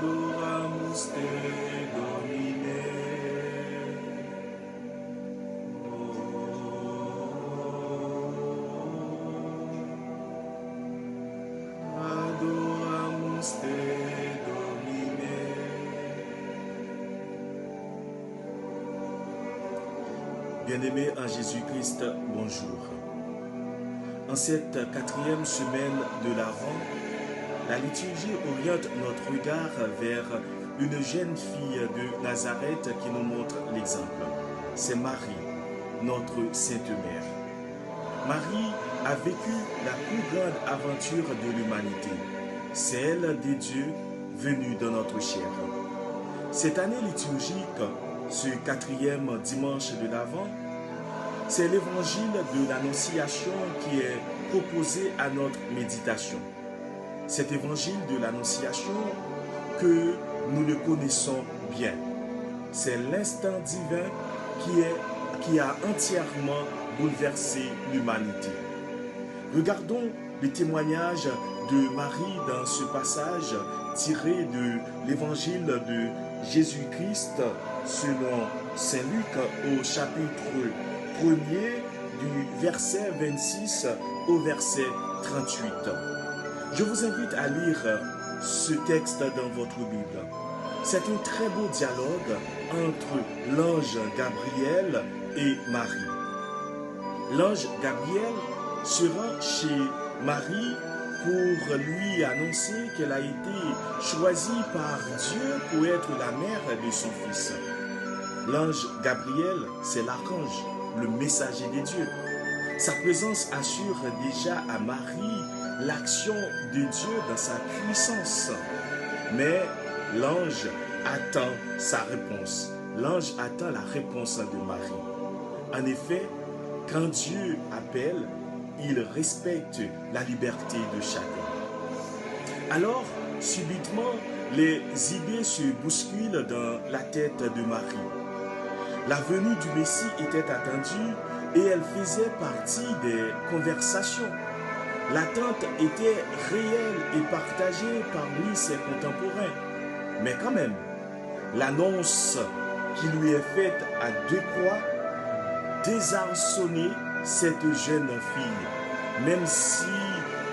adoramus te, Domine. Adoramus te, Domine. Bien-aimés en Jésus-Christ, bonjour. En cette 4e semaine de l'Avent, la liturgie oriente notre regard vers une jeune fille de Nazareth qui nous montre l'exemple. C'est Marie, notre Sainte Mère. Marie a vécu la plus grande aventure de l'humanité, celle des dieux venus dans notre chair. Cette année liturgique, ce 4e dimanche de l'Avent, c'est l'évangile de l'Annonciation qui est proposé à notre méditation. Cet évangile de l'Annonciation que nous le connaissons bien. C'est l'instant divin qui a entièrement bouleversé l'humanité. Regardons le témoignage de Marie dans ce passage tiré de l'évangile de Jésus-Christ selon Saint Luc au chapitre 1er du verset 26 au verset 38. Je vous invite à lire ce texte dans votre Bible. C'est un très beau dialogue entre l'ange Gabriel et Marie. L'ange Gabriel se rend chez Marie pour lui annoncer qu'elle a été choisie par Dieu pour être la mère de son fils. L'ange Gabriel, c'est l'archange, le messager de Dieu. Sa présence assure déjà à Marie l'action de Dieu dans sa puissance. Mais l'ange attend sa réponse. L'ange attend la réponse de Marie. En effet, quand Dieu appelle, il respecte la liberté de chacun. Alors, subitement, les idées se bousculent dans la tête de Marie. La venue du Messie était attendue et elle faisait partie des conversations. L'attente était réelle et partagée parmi ses contemporains. Mais quand même, l'annonce qui lui est faite à deux croix désarçonnait cette jeune fille, même si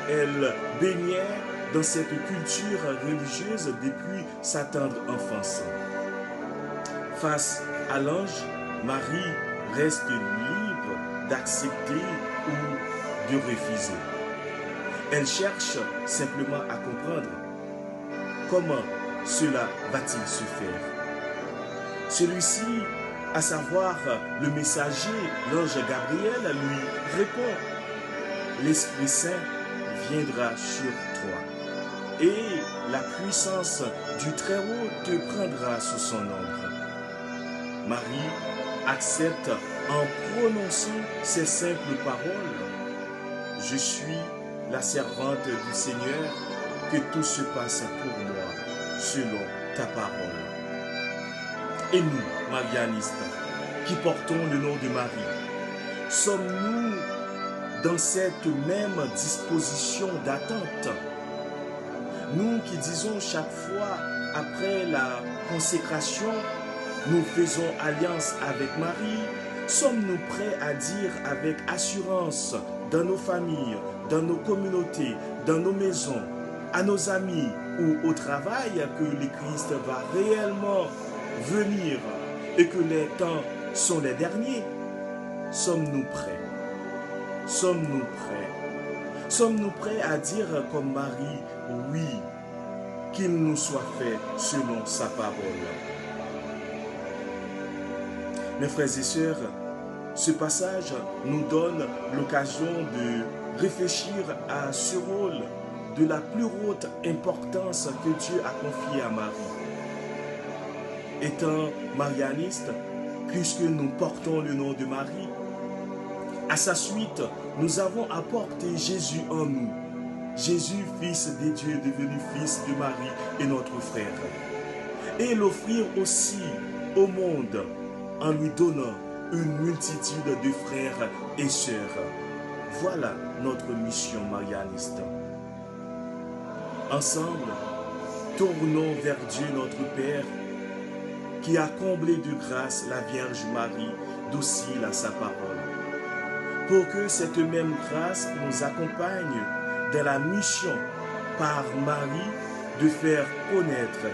elle baignait dans cette culture religieuse depuis sa tendre enfance. Face à l'ange, Marie reste libre d'accepter ou de refuser. Elle cherche simplement à comprendre comment cela va-t-il se faire. Celui-ci, à savoir le messager, l'ange Gabriel, lui répond: l'Esprit Saint viendra sur toi et la puissance du Très-Haut te prendra sous son ombre. Marie accepte en prononçant ces simples paroles: je suis la servante du Seigneur, que tout se passe pour moi selon ta parole. Et nous, marianistes, qui portons le nom de Marie, sommes-nous dans cette même disposition d'attente? Nous qui disons chaque fois après la consécration, nous faisons alliance avec Marie, sommes-nous prêts à dire avec assurance dans nos familles, dans nos communautés, dans nos maisons, à nos amis ou au travail que le Christ va réellement venir et que les temps sont les derniers? Sommes-nous prêts? Sommes-nous prêts? Sommes-nous prêts à dire comme Marie, oui, qu'il nous soit fait selon sa parole? Mes frères et sœurs, ce passage nous donne l'occasion de réfléchir à ce rôle de la plus haute importance que Dieu a confié à Marie. Étant marianiste, puisque nous portons le nom de Marie, à sa suite, nous avons apporté Jésus en nous. Jésus, fils de Dieu, devenu fils de Marie et notre frère. Et l'offrir aussi au monde en lui donnant une multitude de frères et sœurs. Voilà notre mission marianiste. Ensemble, tournons vers Dieu notre Père, qui a comblé de grâce la Vierge Marie, docile à sa parole, pour que cette même grâce nous accompagne dans la mission par Marie de faire connaître,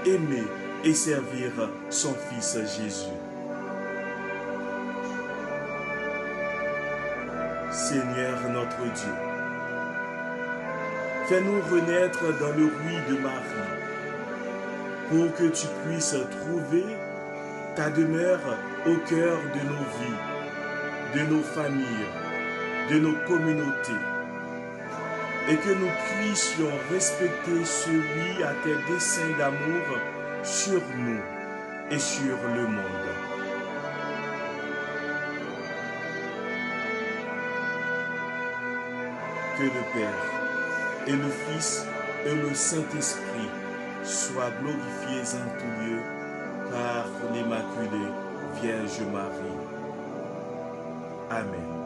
aimer et servir son Fils Jésus. Seigneur notre Dieu, fais-nous renaître dans le bruit de Marie, pour que tu puisses trouver ta demeure au cœur de nos vies, de nos familles, de nos communautés, et que nous puissions respecter celui à tes desseins d'amour sur nous et sur le monde. Que le Père et le Fils et le Saint-Esprit soient glorifiés en tout lieu par l'Immaculée Vierge Marie. Amen.